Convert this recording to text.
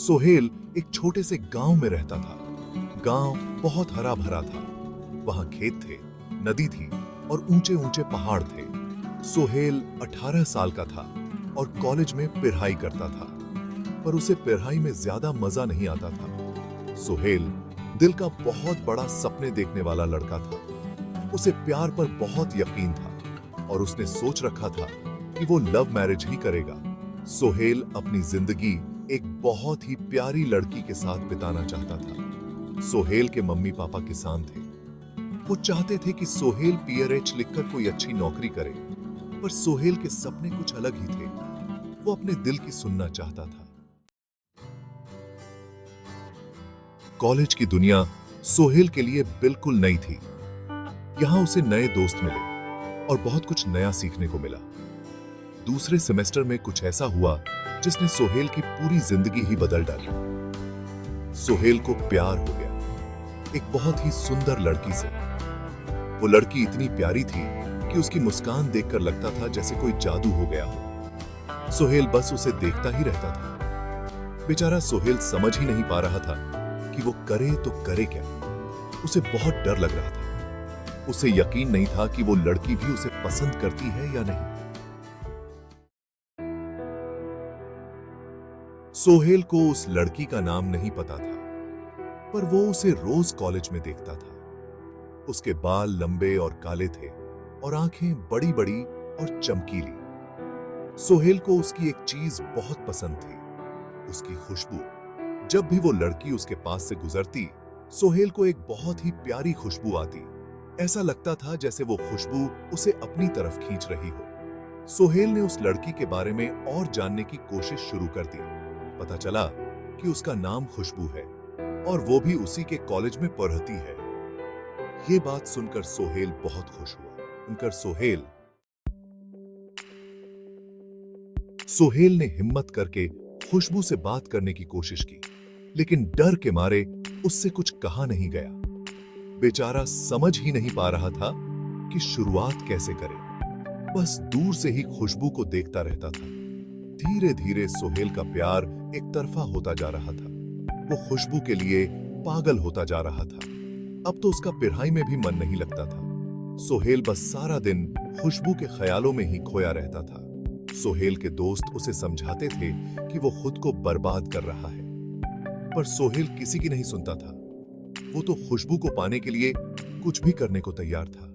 सोहेल एक छोटे से गांव में रहता था। गांव बहुत हरा भरा था। वहां खेत थे, नदी थी और ऊंचे ऊंचे पहाड़ थे। सोहेल 18 साल का था और कॉलेज में पढ़ाई करता था, पर उसे पढ़ाई में ज्यादा मजा नहीं आता था। सोहेल दिल का बहुत बड़ा सपने देखने वाला लड़का था। उसे प्यार पर बहुत यकीन था और उसने सोच रखा था कि वो लव मैरिज ही करेगा। सोहेल अपनी जिंदगी एक बहुत ही प्यारी लड़की के साथ बिताना चाहता था। सोहेल के मम्मी पापा किसान थे। वो चाहते थे कि सोहेल पीएचडी लिखकर कोई अच्छी नौकरी करे, पर सोहेल के सपने कुछ अलग ही थे। वो अपने दिल की सुनना चाहता था। कॉलेज की दुनिया सोहेल के लिए बिल्कुल नई थी। यहां उसे नए दोस्त मिले और बहुत कुछ नया सीखने को मिला। दूसरे सेमेस्टर में कुछ ऐसा हुआ जिसने सोहेल की पूरी जिंदगी ही बदल डाली। सोहेल को प्यार हो गया एक बहुत ही सुंदर लड़की से। वो लड़की इतनी प्यारी थी कि उसकी मुस्कान देखकर लगता था जैसे कोई जादू हो गया हो। सोहेल बस उसे देखता ही रहता था। बेचारा सोहेल समझ ही नहीं पा रहा था कि वो करे तो करे क्या। उसे बहुत डर लग रहा था। उसे यकीन नहीं था कि वो लड़की भी उसे पसंद करती है या नहीं। सोहेल को उस लड़की का नाम नहीं पता था, पर वो उसे रोज कॉलेज में देखता था। उसके बाल लंबे और काले थे और आंखें बड़ी बड़ी और चमकीली। सोहेल को उसकी एक चीज बहुत पसंद थी, उसकी खुशबू। जब भी वो लड़की उसके पास से गुजरती, सोहेल को एक बहुत ही प्यारी खुशबू आती। ऐसा लगता था जैसे वो खुशबू उसे अपनी तरफ खींच रही हो। सोहेल ने उस लड़की के बारे में और जानने की कोशिश शुरू कर दी। पता चला कि उसका नाम खुशबू है और वो भी उसी के कॉलेज में पढ़ती है। ये बात सुनकर सोहेल बहुत खुश हुआ। सुनकर सोहेल ने हिम्मत करके खुशबू से बात करने की कोशिश की, लेकिन डर के मारे उससे कुछ कहा नहीं गया। बेचारा समझ ही नहीं पा रहा था कि शुरुआत कैसे करे। बस दूर से ही खुशबू को देखता रहता था। धीरे धीरे सोहेल का प्यार एक तरफा होता जा रहा था। वो खुशबू के लिए पागल होता जा रहा था। अब तो उसका पढ़ाई में भी मन नहीं लगता था। सोहेल बस सारा दिन खुशबू के ख्यालों में ही खोया रहता था। सोहेल के दोस्त उसे समझाते थे कि वो खुद को बर्बाद कर रहा है, पर सोहेल किसी की नहीं सुनता था। वो तो खुशबू को पाने के लिए कुछ भी करने को तैयार था।